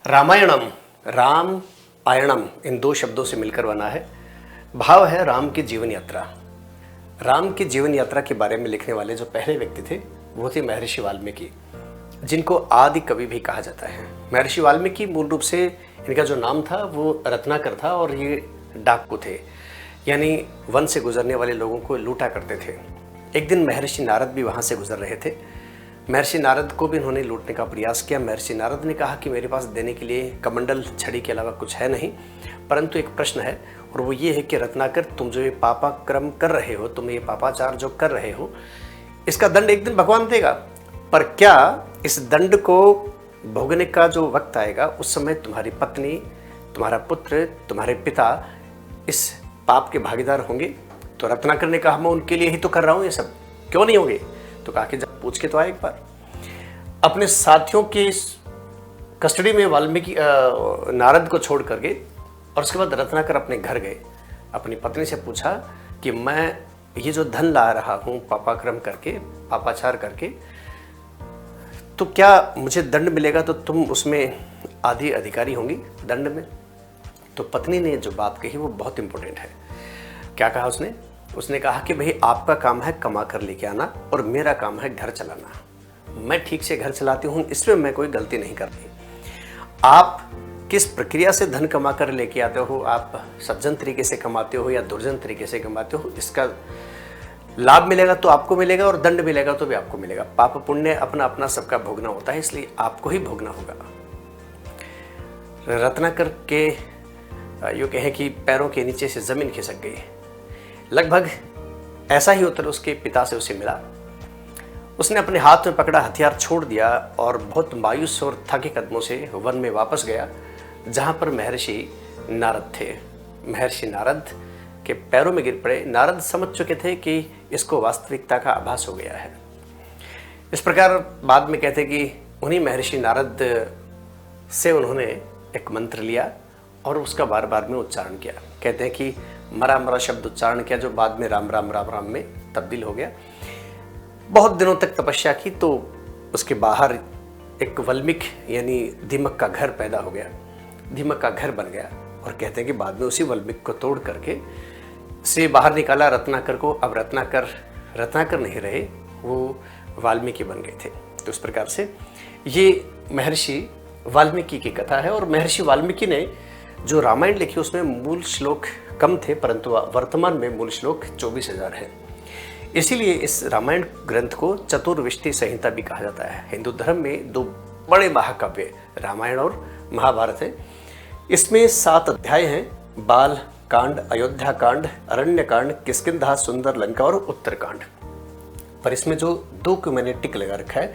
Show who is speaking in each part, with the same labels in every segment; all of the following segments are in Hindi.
Speaker 1: रामायणम, राम आयणम, इन दो शब्दों से मिलकर बना है। भाव है राम की जीवन यात्रा। राम की जीवन यात्रा के बारे में लिखने वाले जो पहले व्यक्ति थे वो थे महर्षि वाल्मीकि, जिनको आदि कवि भी कहा जाता है। महर्षि वाल्मीकि मूल रूप से इनका जो नाम था वो रत्नाकर था और ये डाकू थे, यानी वन से गुजरने वाले लोगों को लूटा करते थे। एक दिन महर्षि नारद भी वहाँ से गुजर रहे थे। महर्षि नारद को भी उन्होंने लूटने का प्रयास किया। महर्षि नारद ने कहा कि मेरे पास देने के लिए कमंडल छड़ी के अलावा कुछ है नहीं, परंतु एक प्रश्न है और वो ये है कि रत्नाकर, तुम जो ये पापाक्रम कर रहे हो, तुम ये पापाचार जो कर रहे हो, इसका दंड एक दिन भगवान देगा, पर क्या इस दंड को भोगने का जो वक्त आएगा उस समय तुम्हारी पत्नी, तुम्हारा पुत्र, तुम्हारे पिता इस पाप के भागीदार होंगे? तो रत्नाकर ने कहा मैं उनके लिए ही तो कर रहा हूँ ये सब, क्यों नहीं होंगे? तो कहा कि जब पूछ के तो आए एक बार। अपने साथियों की कस्टडी में वाल्मीकि नारद को छोड़ कर गए और उसके बाद रत्नाकर अपने घर गए। अपनी पत्नी से पूछा कि मैं ये जो धन ला रहा हूँ पापाक्रम करके, पापाचार करके, तो क्या मुझे दंड मिलेगा? तो तुम उसमें आधी अधिकारी होंगी दंड में। तो पत्नी ने जो बात कही वो बहुत इंपॉर्टेंट है। क्या कहा उसने? उसने कहा कि भाई आपका काम है कमा कर लेके आना और मेरा काम है घर चलाना। मैं ठीक से घर चलाती हूँ, इसमें मैं कोई गलती नहीं करती। आप किस प्रक्रिया से धन कमा कर लेके आते हो, आप सज्जन तरीके से कमाते हो या दुर्जन तरीके से कमाते हो, इसका लाभ मिलेगा तो आपको मिलेगा और दंड मिलेगा तो भी आपको मिलेगा। पाप पुण्य अपना अपना सबका भोगना होता है, इसलिए आपको ही भोगना होगा। रत्नाकर के यूँ कहें कि पैरों के नीचे से जमीन खिसक गई। लगभग ऐसा ही उत्तर उसके पिता से उसे मिला। उसने अपने हाथ में पकड़ा हथियार छोड़ दिया और बहुत मायूस और थके कदमों से वन में वापस गया, जहाँ पर महर्षि नारद थे। महर्षि नारद के पैरों में गिर पड़े। नारद समझ चुके थे कि इसको वास्तविकता का आभास हो गया है। इस प्रकार बाद में कहते कि उन्हीं महर्षि नारद से उन्होंने एक मंत्र लिया और उसका बार बार में उच्चारण किया। कहते हैं कि मरा मरा शब्द उच्चारण किया, जो बाद में राम राम राम राम में तब्दील हो गया। बहुत दिनों तक तपस्या की तो उसके बाहर एक वल्मीक यानी दीमक का घर पैदा हो गया, दीमक का घर बन गया। और कहते हैं कि बाद में उसी वल्मीक को तोड़ करके से बाहर निकाला रत्नाकर को। अब रत्नाकर नहीं रहे, वो वाल्मीकि बन गए थे। तो इस प्रकार से ये महर्षि वाल्मीकि की कथा है। और महर्षि वाल्मीकि ने जो रामायण लिखी उसमें मूल श्लोक कम थे, परंतु वर्तमान में मूल श्लोक 24,000 है। इसीलिए इस रामायण ग्रंथ को चतुर्विष्टि संहिता भी कहा जाता है। हिंदू धर्म में दो बड़े महाकाव्य रामायण और महाभारत है। इसमें 7 अध्याय हैं: बाल कांड, अयोध्या कांड, अरण्य कांड, किष्किंधा, सुंदर लंका और उत्तरकांड। पर इसमें जो 2 को मैंने टिक लगा रखा है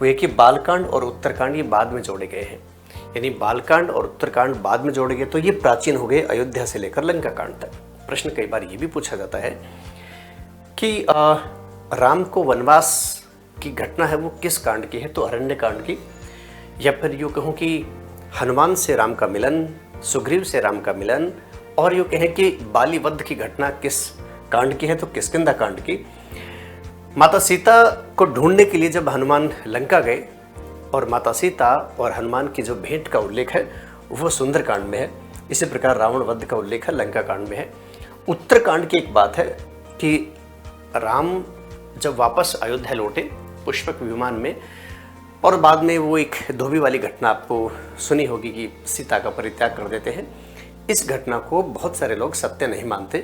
Speaker 1: वो एक ही बालकांड और उत्तरकांड, ये बाद में जोड़े गए हैं। यानी बालकांड और उत्तरकांड बाद में जोड़े गए तो ये प्राचीन हो गए, अयोध्या से लेकर लंका कांड तक। प्रश्न कई बार ये भी पूछा जाता है कि राम को वनवास की घटना है वो किस कांड की है? तो अरण्य कांड की। या फिर यूँ कहूँ कि हनुमान से राम का मिलन, सुग्रीव से राम का मिलन, और यूँ कहें कि बाली वध की घटना किस कांड की है? तो किष्किंधा कांड की। माता सीता को ढूंढने के लिए जब हनुमान लंका गए और माता सीता और हनुमान की जो भेंट का उल्लेख है वो सुंदरकांड में है। इसी प्रकार रावण वध का उल्लेख है लंका कांड में है। उत्तरकांड की एक बात है कि राम जब वापस अयोध्या लौटे पुष्पक विमान में, और बाद में वो एक धोबी वाली घटना आपको सुनी होगी कि सीता का परित्याग कर देते हैं। इस घटना को बहुत सारे लोग सत्य नहीं मानते,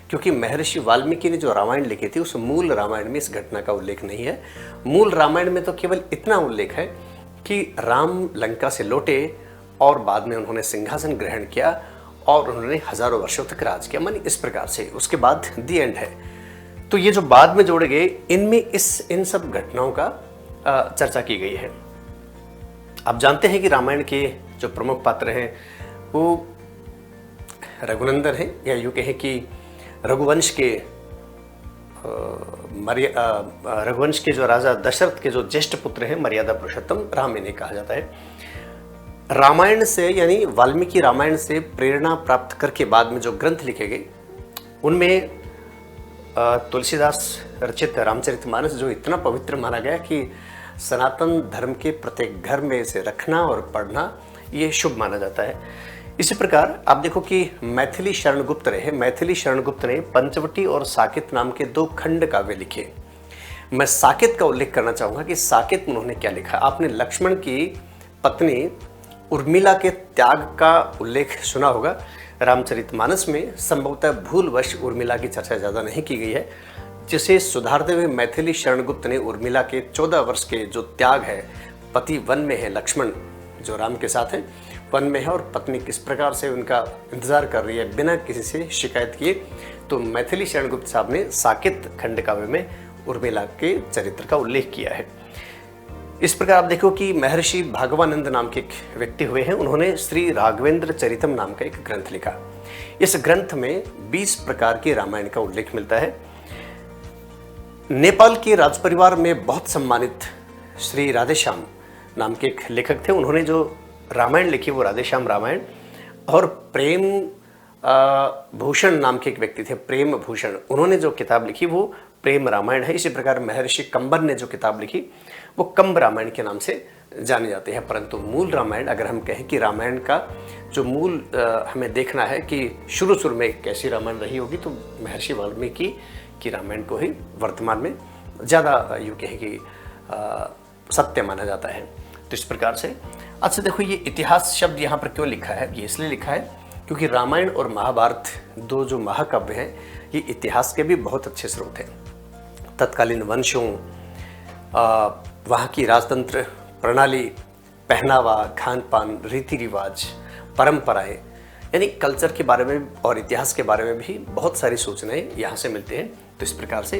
Speaker 1: क्योंकि महर्षि वाल्मीकि ने जो रामायण लिखी थी उस मूल रामायण में इस घटना का उल्लेख नहीं है। मूल रामायण में तो केवल इतना उल्लेख है कि राम लंका से लौटे और बाद में उन्होंने सिंहासन ग्रहण किया और उन्होंने हजारों वर्षों तक राज किया। मानी इस प्रकार से उसके बाद दी एंड है। तो ये जो बाद में जोड़े गए इनमें इन सब घटनाओं का चर्चा की गई है। आप जानते हैं कि रामायण के जो प्रमुख पात्र हैं वो रघुनंदन हैं, या यूँ कहें कि रघुवंश के जो राजा दशरथ के जो ज्येष्ठ पुत्र हैं, मर्यादा पुरुषोत्तम राम इन्हें कहा जाता है। रामायण से यानी वाल्मीकि रामायण से प्रेरणा प्राप्त करके बाद में जो ग्रंथ लिखे गए उनमें तुलसीदास रचित रामचरितमानस जो इतना पवित्र माना गया कि सनातन धर्म के प्रत्येक घर में इसे रखना और पढ़ना ये शुभ माना जाता है। इसी प्रकार आप देखो कि मैथिली शरण गुप्त रहे। मैथिली शरण गुप्त ने पंचवटी और साकेत नाम के 2 खंड काव्य लिखे। मैं साकेत का उल्लेख करना चाहूंगा कि साकेत में उन्होंने क्या लिखा। आपने लक्ष्मण की पत्नी उर्मिला के त्याग का उल्लेख सुना होगा। रामचरितमानस में संभवतः भूलवश उर्मिला की चर्चा ज़्यादा नहीं की गई है, जिसे सुधारते हुए मैथिली शरणगुप्त ने उर्मिला के 14 वर्ष के जो त्याग है, पति वन में है, लक्ष्मण जो राम के साथ है वन में है और पत्नी किस प्रकार से उनका इंतजार कर रही है बिना किसी से शिकायत किए, तो मैथिली शरणगुप्त साहब ने साकेत खंड काव्य में उर्मिला के चरित्र का उल्लेख किया है। इस प्रकार आप देखो कि महर्षि भागवानंद नाम के एक व्यक्ति हुए हैं। उन्होंने श्री राघवेंद्र चरितम नाम का एक ग्रंथ लिखा। इस ग्रंथ में 20 प्रकार के रामायण का उल्लेख मिलता है। नेपाल के राजपरिवार में बहुत सम्मानित श्री राधेश्याम नाम के एक लेखक थे। उन्होंने जो रामायण लिखी वो राधेश्याम रामायण, और प्रेम भूषण नाम के एक व्यक्ति थे, प्रेम भूषण, उन्होंने जो किताब लिखी वो प्रेम रामायण है। इसी प्रकार महर्षि कंबर ने जो किताब लिखी वो कंब रामायण के नाम से जाने जाते हैं। परंतु मूल रामायण, अगर हम कहें कि रामायण का जो मूल हमें देखना है कि शुरू में कैसी रामायण रही होगी, तो महर्षि वाल्मीकि की रामायण को ही वर्तमान में ज़्यादा यूँ कहें कि सत्य माना जाता है। तो इस प्रकार से अच्छा देखो, ये इतिहास शब्द यहाँ पर क्यों लिखा है? ये इसलिए लिखा है क्योंकि रामायण और महाभारत 2 जो महाकाव्य हैं, ये इतिहास के भी बहुत अच्छे स्रोत हैं। तत्कालीन वंशों, वहाँ की राजतंत्र प्रणाली, पहनावा, खान पान, रीति रिवाज, परंपराएं, यानी कल्चर के बारे में और इतिहास के बारे में भी बहुत सारी सूचनाएं यहाँ से मिलती हैं। तो इस प्रकार से